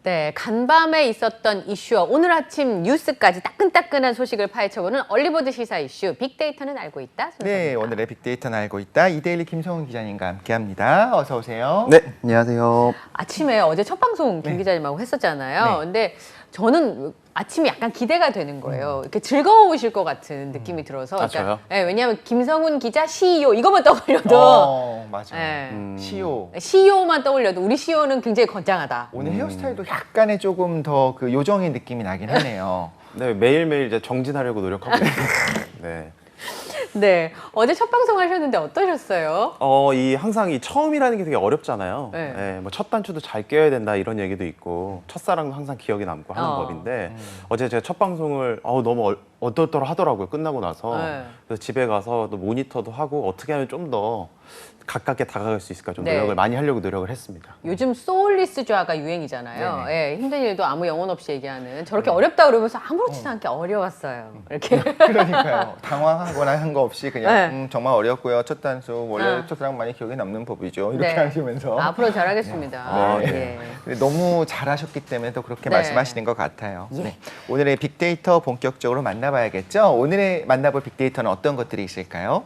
네, 간밤에 있었던 이슈와 오늘 아침 뉴스까지 따끈따끈한 소식을 파헤쳐보는 얼리버드 시사 이슈 빅데이터는 알고 있다. 네, 오늘의 빅데이터는 알고 있다. 이데일리 김성훈 기자님과 함께합니다. 어서 오세요. 네, 안녕하세요. 아침에 어제 첫 방송 김 기자님하고 했었잖아요. 네. 근데 저는 아침이 약간 기대가 되는 거예요. 이렇게 즐거우실 것 같은 느낌이 들어서. 아, 저요? 네, 왜냐하면 김성훈 기자 CEO 이것만 떠올려도 맞아. 네. CEO. CEO만 떠올려도 우리 CEO는 굉장히 건장하다. 오늘 헤어스타일도 약간의 조금 더 그 요정의 느낌이 나긴 하네요. 네, 매일매일 이제 정진하려고 노력하고 있습니다. 네. 네, 어제 첫 방송 하셨는데 어떠셨어요? 항상 이 처음이라는 게 되게 어렵잖아요. 네. 네, 뭐 첫 단추도 잘 껴야 된다 이런 얘기도 있고 첫사랑도 항상 기억에 남고 하는 법인데 어제 제가 첫 방송을 너무 어떨더라 하더라고요. 끝나고 나서. 네. 그래서 집에 가서 또 모니터도 하고 어떻게 하면 좀 더 가깝게 다가갈 수 있을까 좀 네. 노력을 많이 하려고 노력을 했습니다. 요즘 소울리스좌가 유행이잖아요. 네네. 예, 힘든 일도 아무 영혼 없이 얘기하는 저렇게 어렵다 그러면서 아무렇지도 않게 어려웠어요. 이렇게. 그러니까요. 당황하거나 한 거 없이 그냥 네. 정말 어렵고요. 첫 단수 원래 네. 첫사랑 많이 기억에 남는 법이죠. 이렇게 네. 하시면서 앞으로 잘하겠습니다. 네. 예. 근데 너무 잘하셨기 때문에 또 그렇게 네. 말씀하시는 것 같아요. 예. 네. 오늘의 빅데이터 본격적으로 만나봐야겠죠. 오늘의 만나볼 빅데이터는 어떤 것들이 있을까요?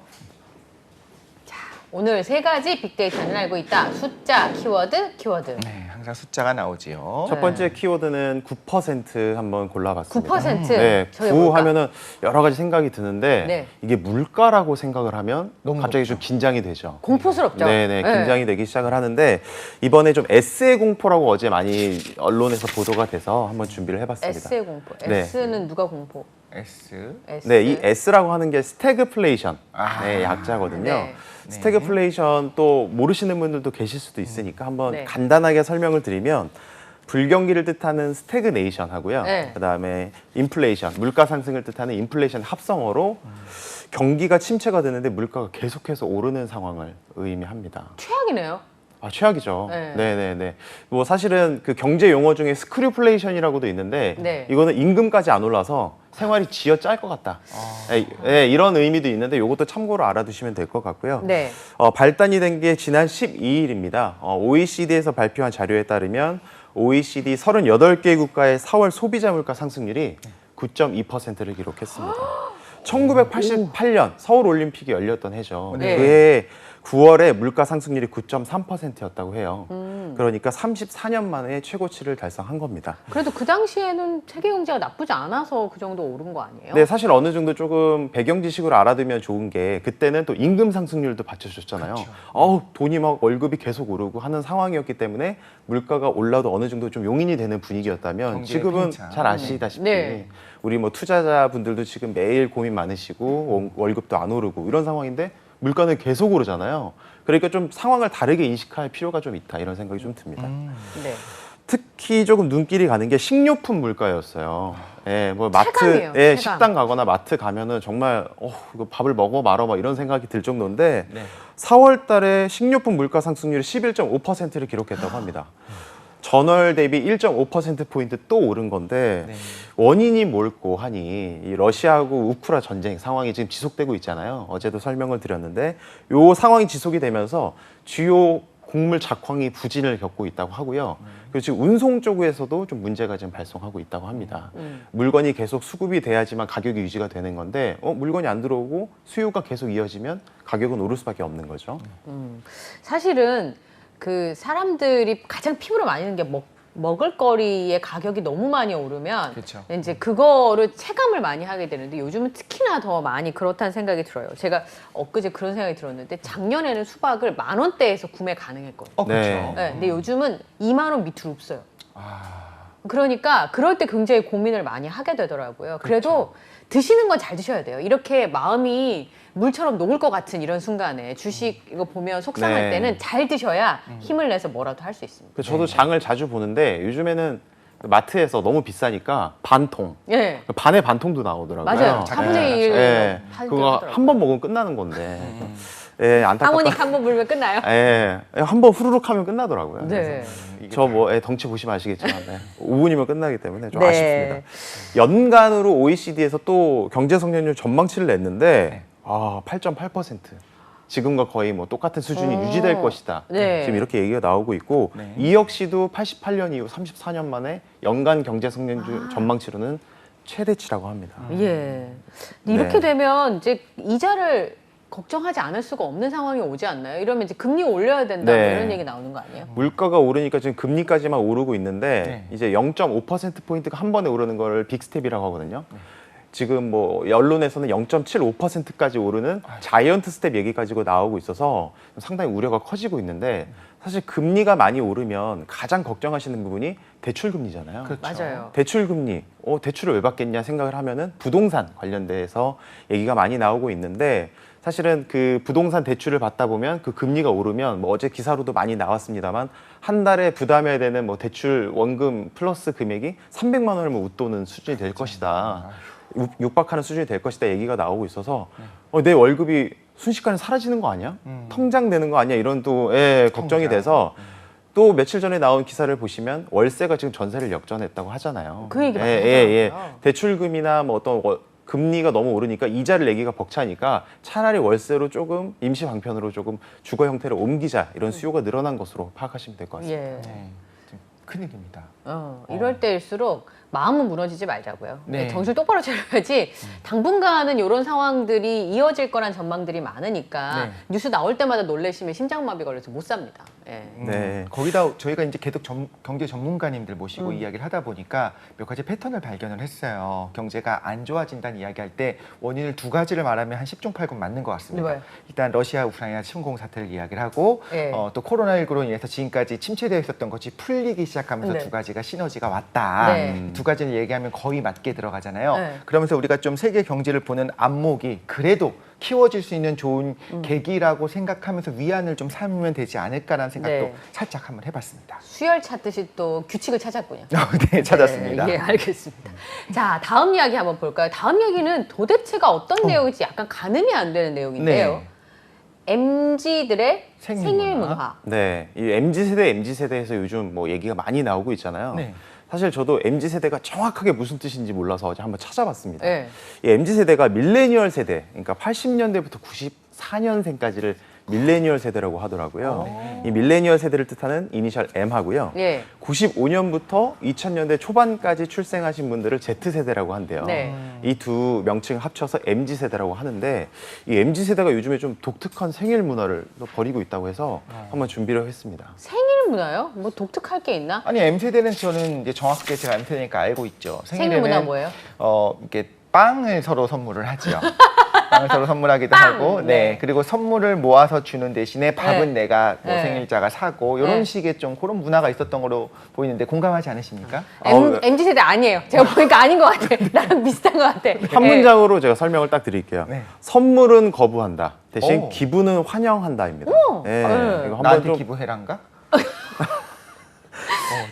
오늘 세 가지 빅데이터는 알고 있다. 숫자, 키워드, 키워드. 네, 항상 숫자가 나오지요. 첫 번째 키워드는 9% 한번 골라봤습니다. 9%? 네, 저게 9 뭘까? 하면은 여러 가지 생각이 드는데 네. 이게 물가라고 생각을 하면 너무 갑자기 높죠. 좀 긴장이 되죠. 공포스럽죠? 네네, 긴장이 되기 시작을 하는데 이번에 좀 S의 공포라고 어제 많이 언론에서 보도가 돼서 한번 준비를 해봤습니다. S의 공포. 네. S는 누가 공포? S. S. 네, 이 S라고 하는 게 스태그플레이션, 아. 네, 약자거든요. 네. 스태그플레이션 또 모르시는 분들도 계실 수도 있으니까 한번 네. 간단하게 설명을 드리면 불경기를 뜻하는 스태그네이션 하고요. 네. 그다음에 인플레이션, 물가 상승을 뜻하는 인플레이션 합성어로 경기가 침체가 되는데 물가가 계속해서 오르는 상황을 의미합니다. 최악이네요. 최악이죠. 네. 네네네. 뭐 사실은 그 경제 용어 중에 스크류플레이션이라고도 있는데 네. 이거는 임금까지 안 올라서 생활이 쥐어 짤 것 같다. 이런 의미도 있는데 이것도 참고로 알아두시면 될 것 같고요. 네. 발단이 된 게 지난 12일입니다. OECD에서 발표한 자료에 따르면 OECD 38개 국가의 4월 소비자 물가 상승률이 9.2%를 기록했습니다. 1988년 서울 올림픽이 열렸던 해죠. 네. 그해 9월에 물가 상승률이 9.3%였다고 해요. 그러니까 34년 만에 최고치를 달성한 겁니다. 그래도 그 당시에는 세계 경제가 나쁘지 않아서 그 정도 오른 거 아니에요? 네, 사실 어느 정도 조금 배경 지식으로 알아두면 좋은 게 그때는 또 임금 상승률도 받쳐줬잖아요. 돈이 막 월급이 계속 오르고 하는 상황이었기 때문에 물가가 올라도 어느 정도 좀 용인이 되는 분위기였다면 경제의 지금은 팽창. 잘 아시다시피 네. 우리 뭐 투자자분들도 지금 매일 고민 많으시고 월급도 안 오르고 이런 상황인데 물가는 계속 오르잖아요. 그러니까 좀 상황을 다르게 인식할 필요가 좀 있다 이런 생각이 좀 듭니다. 네. 특히 조금 눈길이 가는 게 식료품 물가였어요. 예, 뭐 체감이에요, 마트에 체감. 식당 가거나 마트 가면은 정말 이거 밥을 먹어 말어 막 이런 생각이 들 정도인데 네. 4월 달에 식료품 물가 상승률이 11.5%를 기록했다고 합니다. 전월 대비 1.5%포인트 또 오른 건데 네. 원인이 뭘고 하니 이 러시아하고 우크라 전쟁 상황이 지금 지속되고 있잖아요. 어제도 설명을 드렸는데 이 상황이 지속이 되면서 주요 곡물 작황이 부진을 겪고 있다고 하고요. 그리고 지금 운송 쪽에서도 좀 문제가 지금 발생하고 있다고 합니다. 물건이 계속 수급이 돼야지만 가격이 유지가 되는 건데 물건이 안 들어오고 수요가 계속 이어지면 가격은 오를 수밖에 없는 거죠. 사실은 그 사람들이 가장 피부로 많이 드는 게 먹을거리의 가격이 너무 많이 오르면 그렇죠. 이제 그거를 체감을 많이 하게 되는데 요즘은 특히나 더 많이 그렇다는 생각이 들어요. 제가 엊그제 그런 생각이 들었는데 작년에는 수박을 10,000원대에서 구매 가능했거든요. 네. 그렇죠. 네, 근데 요즘은 2만 원 밑으로 없어요. 아, 그러니까 그럴 때 굉장히 고민을 많이 하게 되더라고요. 그래도 드시는 건 잘 드셔야 돼요. 이렇게 마음이 물처럼 녹을 것 같은 이런 순간에 주식 이거 보면 속상할 네. 때는 잘 드셔야 힘을 내서 뭐라도 할 수 있습니다. 그래서 저도 장을 자주 보는데 요즘에는 마트에서 너무 비싸니까 반통, 예. 반의 반통도 나오더라고요. 맞아요. 4분의 1 예. 팔 그거 하더라고요. 한 번 먹으면 끝나는 건데. 예, 안타깝다. 하모닉 한 번 불면 끝나요? 예, 한 번 후루룩 하면 끝나더라고요. 네. 저 뭐 덩치 보시면 아시겠지만 5분이면 끝나기 때문에 좀 네. 아쉽습니다. 연간으로 OECD에서 또 경제 성장률 전망치를 냈는데 8.8%. 지금과 거의 뭐 똑같은 수준이 유지될 것이다. 네. 지금 이렇게 얘기가 나오고 있고 네. 이 역시도 88년 이후 34년 만에 연간 경제 성장률 전망치로는 최대치라고 합니다. 예. 이렇게 네. 되면 이제 이자를 걱정하지 않을 수가 없는 상황이 오지 않나요? 이러면 이제 금리 올려야 된다 네. 뭐 이런 얘기 나오는 거 아니에요? 물가가 오르니까 지금 금리까지만 오르고 있는데 네. 이제 0.5%포인트가 한 번에 오르는 걸 빅스텝이라고 하거든요. 지금 뭐 언론에서는 0.75%까지 오르는 자이언트 스텝 얘기 가지고 나오고 있어서 상당히 우려가 커지고 있는데 사실 금리가 많이 오르면 가장 걱정하시는 부분이 대출 금리잖아요. 그렇죠. 맞아요. 대출 금리, 대출을 왜 받겠냐 생각을 하면은 부동산 관련돼서 얘기가 많이 나오고 있는데 사실은 그 부동산 대출을 받다 보면 그 금리가 오르면 뭐 어제 기사로도 많이 나왔습니다만 한 달에 부담해야 되는 뭐 대출 원금 플러스 금액이 300만 원을 뭐 웃도는 수준이 될 것이다. 육박하는 수준이 될 것이다 얘기가 나오고 있어서 내 월급이 순식간에 사라지는 거 아니야? 통장되는 거 아니야? 이런 또 걱정이 통장. 돼서 또 며칠 전에 나온 기사를 보시면 월세가 지금 전세를 역전했다고 하잖아요. 그 얘기 많이 하더라고요. 대출금이나 뭐 어떤 금리가 너무 오르니까 이자를 내기가 벅차니까 차라리 월세로 조금 임시 방편으로 조금 주거 형태를 옮기자 이런 수요가 늘어난 것으로 파악하시면 될 것 같습니다. 예. 네. 좀 큰일입니다. 이럴 때일수록 마음은 무너지지 말자고요. 네. 정신 똑바로 차려야지. 당분간은 이런 상황들이 이어질 거란 전망들이 많으니까 네. 뉴스 나올 때마다 놀래시면 심장마비 걸려서 못 삽니다. 예. 네. 거기다 저희가 이제 계속 경제 전문가님들 모시고 이야기를 하다 보니까 몇 가지 패턴을 발견을 했어요. 경제가 안 좋아진다는 이야기할 때 원인을 두 가지를 말하면 한 10중 8구 맞는 것 같습니다. 뭐예요? 일단 러시아 우크라이나 침공 사태를 이야기를 하고 예. 또 코로나19로 인해서 지금까지 침체되어 있었던 것이 풀리기 시작하면서 네. 두 가지가 시너지가 왔다. 네. 두 가지를 얘기하면 거의 맞게 들어가잖아요. 네. 그러면서 우리가 좀 세계 경제를 보는 안목이 그래도 키워질 수 있는 좋은 계기라고 생각하면서 위안을 좀 삼으면 되지 않을까라는 생각도 네. 살짝 한번 해봤습니다. 수열 찾듯이 또 규칙을 찾았군요. 네, 찾았습니다. 예, 알겠습니다. 자, 다음 이야기 한번 볼까요? 다음 이야기는 도대체가 어떤 내용인지 약간 가늠이 안 되는 내용인데요. 네. MZ들의 생일 생일 문화. 문화. 네, 이 MZ세대에서 요즘 뭐 얘기가 많이 나오고 있잖아요. 네. 사실 저도 MZ세대가 정확하게 무슨 뜻인지 몰라서 어제 한번 찾아봤습니다. 예. 이 MZ세대가 밀레니얼 세대, 그러니까 80년대부터 94년생까지를 밀레니얼 세대라고 하더라고요. 이 밀레니얼 세대를 뜻하는 이니셜 M하고요. 예. 95년부터 2000년대 초반까지 출생하신 분들을 Z세대라고 한대요. 네. 이 두 명칭을 합쳐서 MZ세대라고 하는데 이 MZ세대가 요즘에 좀 독특한 생일 문화를 또 벌이고 있다고 해서 한번 준비를 했습니다. 생일 문화요? 뭐 독특할 게 있나? 아니 M세대는 저는 이제 정확하게 제가 M세대니까 알고 있죠. 생일 문화 뭐예요? 이렇게 빵을 서로 선물을 하지요. 빵을 서로 선물하기도 빵! 하고, 네. 그리고 선물을 모아서 주는 대신에 밥은 네. 내가 뭐 네. 생일자가 사고 이런 네. 식의 좀 그런 문화가 있었던 걸로 보이는데 공감하지 않으십니까? MZ세대 아니에요. 제가 보니까 아닌 것 같아. 나랑 비슷한 것 같아. 한 예. 문장으로 제가 설명을 딱 드릴게요. 네. 선물은 거부한다. 대신 오. 기부는 환영한다입니다. 네. 네. 이거 한번 나한테 좀 기부해란가?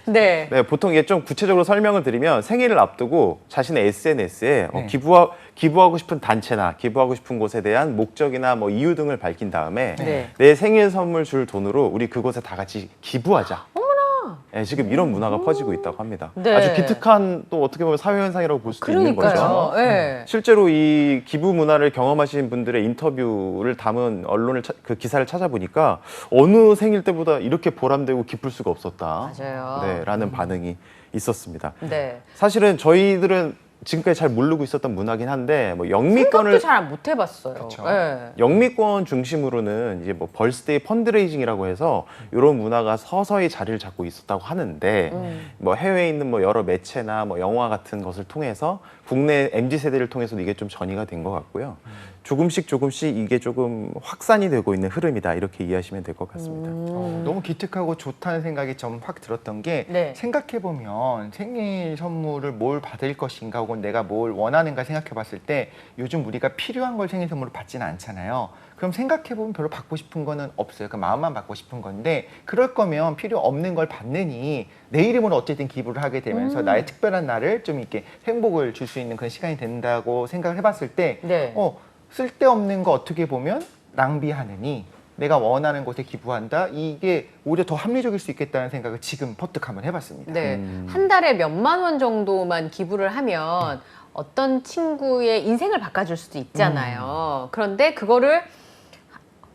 네. 네, 보통 이게 좀 구체적으로 설명을 드리면 생일을 앞두고 자신의 SNS에 네. 기부하고 싶은 단체나 기부하고 싶은 곳에 대한 목적이나 뭐 이유 등을 밝힌 다음에 네. 내 생일 선물 줄 돈으로 우리 그곳에 다 같이 기부하자. 네, 지금 이런 문화가 퍼지고 있다고 합니다. 네. 아주 기특한 또 어떻게 보면 사회 현상이라고 볼 수도 있는 그러니까요. 거죠. 예. 실제로 이 기부 문화를 경험하신 분들의 인터뷰를 담은 그 기사를 찾아보니까 어느 생일 때보다 이렇게 보람되고 기쁠 수가 없었다. 맞아요. 네, 라는 반응이 있었습니다. 네. 사실은 저희들은 지금까지 잘 모르고 있었던 문화긴 한데 뭐 생각도 영미권을 잘 못 해봤어요. 그쵸. 예. 영미권 중심으로는 이제 뭐 벌스데이 펀드레이징이라고 해서 이런 문화가 서서히 자리를 잡고 있었다고 하는데 뭐 해외에 있는 뭐 여러 매체나 뭐 영화 같은 것을 통해서 국내 MZ 세대를 통해서도 이게 좀 전이가 된 것 같고요. 조금씩 이게 조금 확산이 되고 있는 흐름이다 이렇게 이해하시면 될 것 같습니다. 너무 기특하고 좋다는 생각이 좀 확 들었던 게 네. 생각해보면 생일 선물을 뭘 받을 것인가 혹은 내가 뭘 원하는가 생각해봤을 때 요즘 우리가 필요한 걸 생일 선물로 받지는 않잖아요. 그럼 생각해보면 별로 받고 싶은 거는 없어요. 그 마음만 받고 싶은 건데 그럴 거면 필요 없는 걸 받느니 내 이름으로 어쨌든 기부를 하게 되면서 나의 특별한 날을 좀 이렇게 행복을 줄 수 있는 그런 시간이 된다고 생각을 해봤을 때 네. 쓸데없는 거 어떻게 보면 낭비하느니 내가 원하는 곳에 기부한다. 이게 오히려 더 합리적일 수 있겠다는 생각을 지금 퍼뜩 한번 해봤습니다. 네. 한 달에 몇만 원 정도만 기부를 하면 어떤 친구의 인생을 바꿔줄 수도 있잖아요. 그런데 그거를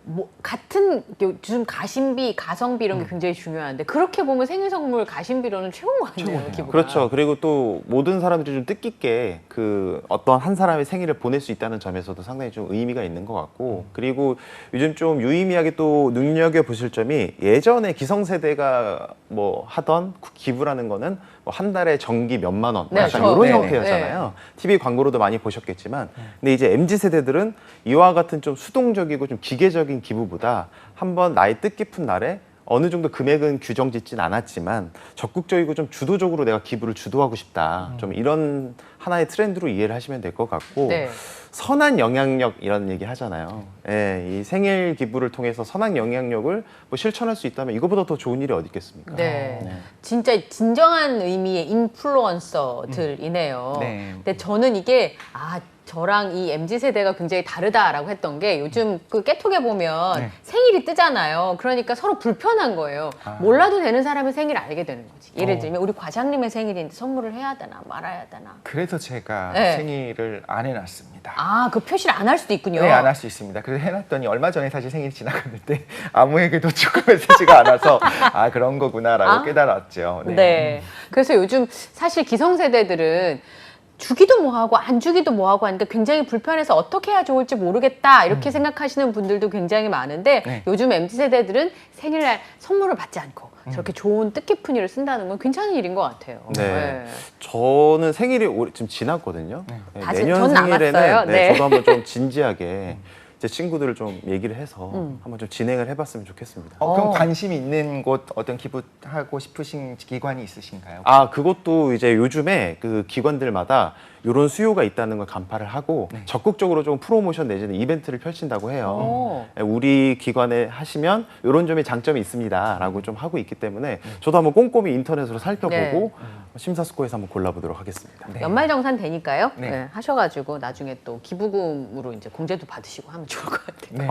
뭐 같은 요즘 가심비, 가성비 이런 게 굉장히 중요한데 그렇게 보면 생일 선물 가심비로는 최고인 것 같네요. 최고네요. 기부가. 그렇죠. 그리고 또 모든 사람들이 좀 뜻깊게 그 어떤 한 사람의 생일을 보낼 수 있다는 점에서도 상당히 좀 의미가 있는 것 같고, 그리고 요즘 좀 유의미하게 또 눈여겨 보실 점이, 예전에 기성세대가 뭐 하던 기부라는 거는 뭐 한 달에 정기 몇만 원, 네, 약간 저- 이런 네네. 형태였잖아요. TV 광고로도 많이 보셨겠지만, 근데 이제 MZ 세대들은 이와 같은 좀 수동적이고 좀 기계적인 기부보다 한번 나의 뜻깊은 날에 어느 정도 금액은 규정짓진 않았지만 적극적이고 좀 주도적으로 내가 기부를 주도하고 싶다. 좀 이런 하나의 트렌드로 이해를 하시면 될 것 같고, 네. 선한 영향력 이런 얘기 하잖아요. 예, 이 생일 기부를 통해서 선한 영향력을 뭐 실천할 수 있다면 이거보다 더 좋은 일이 어디 있겠습니까? 네. 네. 진짜 진정한 의미의 인플루언서들이네요. 네. 근데 저는 이게 저랑 이 MZ 세대가 굉장히 다르다라고 했던 게, 요즘 그 깨톡에 보면 네. 생일이 뜨잖아요. 그러니까 서로 불편한 거예요. 몰라도 되는 사람의 생일을 알게 되는 거지. 예를 들면 우리 과장님의 생일인데 선물을 해야 되나 말아야 되나. 그래서 제가 네. 생일을 안 해놨습니다. 그 표시를 안 할 수도 있군요. 네, 안 할 수 있습니다. 그래서 해놨더니 얼마 전에 사실 생일이 지나갔는데 아무에게도 축하 메시지가 안 와서 그런 거구나라고 깨달았죠. 네. 그래서 요즘 사실 기성세대들은 주기도 뭐하고 안 주기도 뭐하고 하니까 굉장히 불편해서 어떻게 해야 좋을지 모르겠다 이렇게 생각하시는 분들도 굉장히 많은데, 네. 요즘 MZ세대들은 생일날 선물을 받지 않고 저렇게 좋은 뜻깊은 일을 쓴다는 건 괜찮은 일인 것 같아요. 네. 저는 생일이 지금 지났거든요. 네, 다시- 내년 전 생일에는 남았어요. 네. 저도 한번 좀 진지하게 제 친구들을 좀 얘기를 해서 한번 좀 진행을 해봤으면 좋겠습니다. 그럼 관심 있는 곳 어떤 기부하고 싶으신 기관이 있으신가요? 그것도 이제 요즘에 그 기관들마다 이런 수요가 있다는 걸 간파를 하고 적극적으로 좀 프로모션 내지는 이벤트를 펼친다고 해요. 우리 기관에 하시면 이런 점이 장점이 있습니다라고 좀 하고 있기 때문에 저도 한번 꼼꼼히 인터넷으로 살펴보고 심사숙고해서 한번 골라보도록 하겠습니다. 네. 연말정산 되니까요. 네. 네, 하셔가지고 나중에 또 기부금으로 이제 공제도 받으시고 하면 좋을 것 같아요. 네.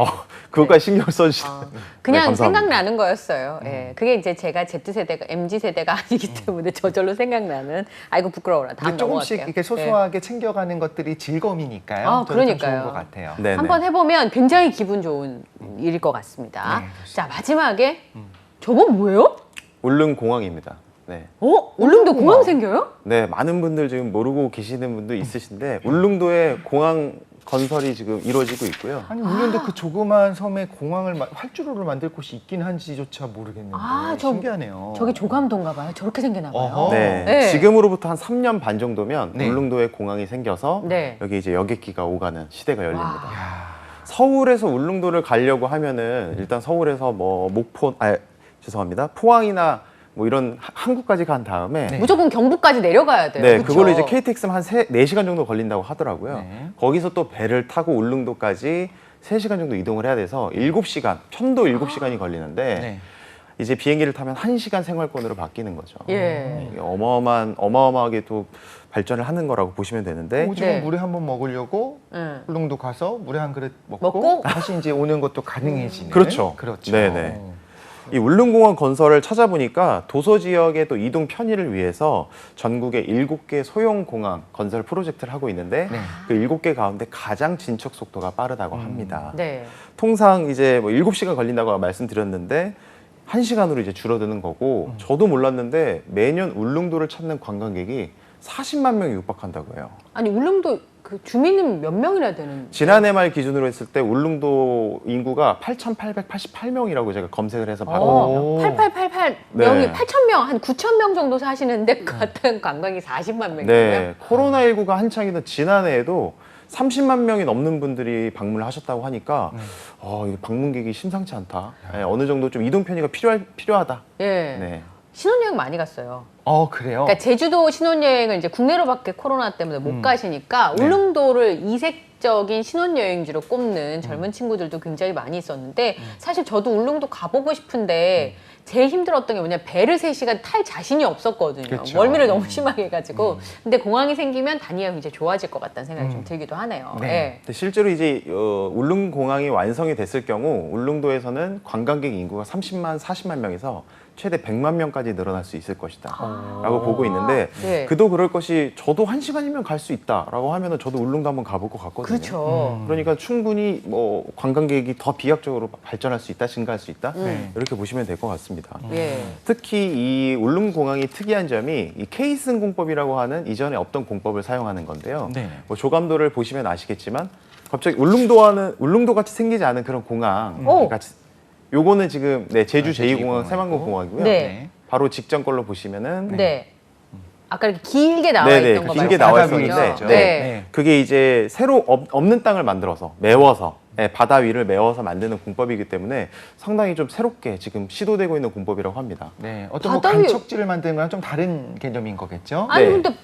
그것까지 신경 써주시면 그냥 감사합니다. 생각나는 거였어요. 예. 그게 이제 제가 Z세대가 MZ세대가 아니기 때문에 저절로 생각나는, 아이고 부끄러워라. 다음 근데 조금씩 넘어갈게요. 이렇게 소소하게 챙겨가는 것들이 즐거움이니까요. 저는 참 그러니까요. 좋은 것 같아요. 네, 한번 해보면 굉장히 기분 좋은 일일 것 같습니다. 네, 자, 마지막에 저건 뭐예요? 울릉공항입니다. 네. 울릉도 공항 생겨요? 네, 많은 분들 지금 모르고 계시는 분도 있으신데 울릉도에 공항 건설이 지금 이루어지고 있고요. 아니 울릉도 그 조그만 섬에 공항을 활주로를 만들 곳이 있긴 한지조차 모르겠는데 신기하네요. 저기 조감도인가 봐요. 저렇게 생기나 봐요. 어허. 네, 네. 지금으로부터 한 3년 반 정도면 네. 울릉도에 공항이 생겨서 네. 여기 이제 여객기가 오가는 시대가 열립니다. 야, 서울에서 울릉도를 가려고 하면은 일단 서울에서 뭐 죄송합니다. 포항이나 뭐 이런 항구까지 간 다음에 네. 무조건 경부까지 내려가야 돼요. 네, 그쵸? 그걸로 이제 KTX는 한 4시간 정도 걸린다고 하더라고요. 네. 거기서 또 배를 타고 울릉도까지 3시간 정도 이동을 해야 돼서 7시간, 편도 7시간이 걸리는데 네. 이제 비행기를 타면 1시간 생활권으로 바뀌는 거죠. 예. 이게 어마어마하게 또 발전을 하는 거라고 보시면 되는데 오징어 네. 물회 한번 먹으려고 응. 울릉도 가서 물회 한 그릇 먹고? 먹고 다시 이제 오는 것도 가능해지는. 그렇죠. 그렇죠. 네네. 이 울릉공항 건설을 찾아보니까 도서 지역의 또 이동 편의를 위해서 전국에 7개 소형 공항 건설 프로젝트를 하고 있는데 네. 그 7개 가운데 가장 진척 속도가 빠르다고 합니다. 네. 통상 이제 뭐 7시간 걸린다고 말씀드렸는데 1시간으로 이제 줄어드는 거고 저도 몰랐는데 매년 울릉도를 찾는 관광객이 40만 명이 육박한다고 해요. 아니 울릉도 그 주민은 몇 명이나 되는? 지난해 말 기준으로 했을 때 울릉도 인구가 8,888명이라고 제가 검색을 해서 봤거든요. 8888 네. 명이 8,000명, 한 9,000명 정도 사시는데 같은 관광이 40만 명이에요. 네, 코로나19가 한창이던 지난해에도 30만 명이 넘는 분들이 방문을 하셨다고 하니까 이게 방문객이 심상치 않다. 네, 어느 정도 좀 이동 편의가 필요하다. 예. 네. 신혼여행 많이 갔어요. 그래요. 그러니까 제주도 신혼여행을 이제 국내로밖에 코로나 때문에 못 가시니까 네. 울릉도를 이색적인 신혼여행지로 꼽는 젊은 친구들도 굉장히 많이 있었는데 사실 저도 울릉도 가보고 싶은데 제일 힘들었던 게 뭐냐면 배를 3시간 탈 자신이 없었거든요. 그쵸. 멀미를 너무 심하게 해가지고. 근데 공항이 생기면 다니기가 굉장히 좋아질 것 같다는 생각이 좀 들기도 하네요. 네. 예. 근데 실제로 이제 울릉공항이 완성이 됐을 경우 울릉도에서는 관광객 인구가 30만, 40만 명에서 최대 100만 명까지 늘어날 수 있을 것이다라고 보고 있는데 네. 그도 그럴 것이 저도 1시간이면 갈 수 있다라고 하면은 저도 울릉도 한번 가볼 것 같거든요. 그렇죠. 그러니까 충분히 뭐 관광객이 더 비약적으로 발전할 수 있다, 증가할 수 있다 이렇게 보시면 될 것 같습니다. 예. 특히 이 울릉공항이 특이한 점이 이 케이슨 공법이라고 하는 이전에 없던 공법을 사용하는 건데요. 네. 뭐 조감도를 보시면 아시겠지만 갑자기 울릉도 같이 생기지 않은 그런 공항 오. 같이 요거는 지금 네, 제주 제주 제2공항 제2공항이고. 새만금공항이고요. 네. 바로 직전 걸로 보시면은 네. 아까 이렇게 길게 나와 네네, 있던 거 길게 말고 나와 바다 위에 있었는데 있었죠. 네. 네. 그게 이제 새로 없는 땅을 만들어서 메워서 네, 바다 위를 메워서 만드는 공법이기 때문에 상당히 좀 새롭게 지금 시도되고 있는 공법이라고 합니다. 네, 어떤 뭐 바다 위에- 간척지를 만드는 거랑 좀 다른 개념인 거겠죠? 아니 네. 근데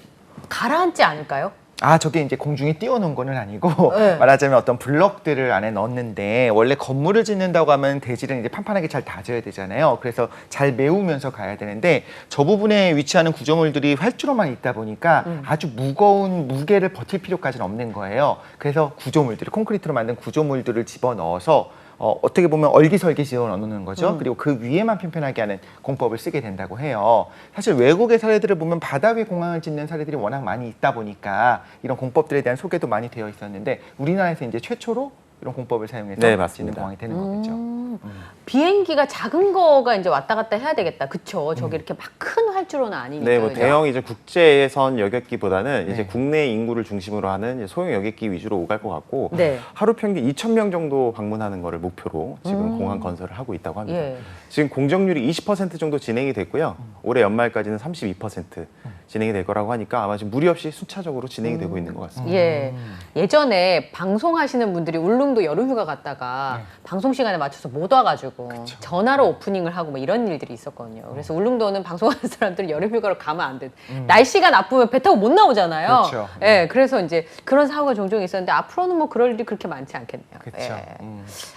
가라앉지 않을까요? 아, 저게 이제 공중에 띄워놓은 거는 아니고 네. 말하자면 어떤 블럭들을 안에 넣었는데 원래 건물을 짓는다고 하면 대지를 이제 판판하게 잘 다져야 되잖아요. 그래서 잘 메우면서 가야 되는데 저 부분에 위치하는 구조물들이 활주로만 있다 보니까 아주 무거운 무게를 버틸 필요까지는 없는 거예요. 그래서 구조물들을 콘크리트로 만든 구조물들을 집어넣어서 어떻게 보면 얼기설기 지어 넣는 거죠. 그리고 그 위에만 편편하게 하는 공법을 쓰게 된다고 해요. 사실 외국의 사례들을 보면 바다 위 공항을 짓는 사례들이 워낙 많이 있다 보니까 이런 공법들에 대한 소개도 많이 되어 있었는데 우리나라에서 이제 최초로 이런 공법을 사용해서 네, 짓는 맞습니다. 공항이 되는 거겠죠. 비행기가 작은 거가 이제 왔다 갔다 해야 되겠다. 그쵸? 저기 이렇게 막 큰 활주로는 아니니까. 네, 뭐 그죠? 대형 이제 국제선 여객기보다는 네. 이제 국내 인구를 중심으로 하는 이제 소형 여객기 위주로 오갈 것 같고 네. 하루 평균 2,000명 정도 방문하는 거를 목표로 지금 공항 건설을 하고 있다고 합니다. 예. 지금 공정률이 20% 정도 진행이 됐고요. 올해 연말까지는 32% 진행이 될 거라고 하니까 아마 지금 무리 없이 순차적으로 진행이 되고 있는 것 같습니다. 예. 예전에 방송하시는 분들이 울릉도 여름휴가 갔다가 방송 시간에 맞춰서 못 와가지고 전화로 오프닝을 하고 뭐 이런 일들이 있었거든요. 그래서 울릉도는 방송하는 사람들은 여름휴가로 가면 안 돼. 날씨가 나쁘면 배 타고 못 나오잖아요. 그렇죠. 예. 그래서 이제 그런 사고가 종종 있었는데 앞으로는 뭐 그럴 일이 그렇게 많지 않겠네요. 그렇죠. 예.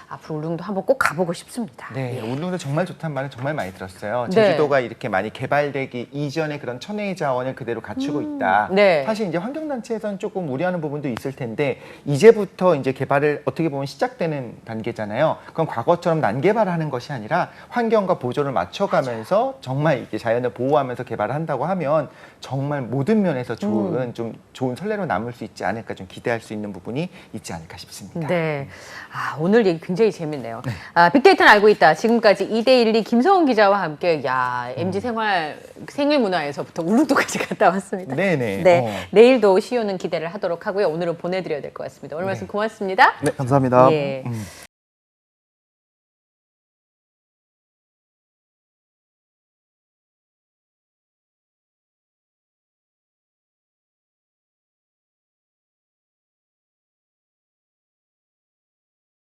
앞으로 울릉도 한번 꼭 가보고 싶습니다. 네, 울릉도 정말 좋다는 말은 정말 많이 들었어요. 네. 제주도가 이렇게 많이 개발되기 이전의 그런 천혜의 자원을 그대로 갖추고 있다. 네. 사실 이제 환경단체에서는 조금 우려하는 부분도 있을 텐데 이제부터 이제 개발을 어떻게 보면 시작되는 단계잖아요. 그럼 과거처럼 난개발을 하는 것이 아니라 환경과 보조를 맞춰가면서 정말 이게 자연을 보호하면서 개발을 한다고 하면 정말 모든 면에서 좋은 좀 좋은 선례로 남을 수 있지 않을까 좀 기대할 수 있는 부분이 있지 않을까 싶습니다. 네. 아, 오늘 얘기 굉장히 재밌네요. 아, 빅데이터는 알고 있다. 지금까지 2대12 김성훈 기자와 함께 MZ 생일 문화에서부터 울릉도까지 갔다 왔습니다. 네네. 네. 내일도 시효는 기대를 하도록 하고요. 오늘은 보내드려야 될 것 같습니다. 오늘 말씀 고맙습니다. 네, 감사합니다. 예.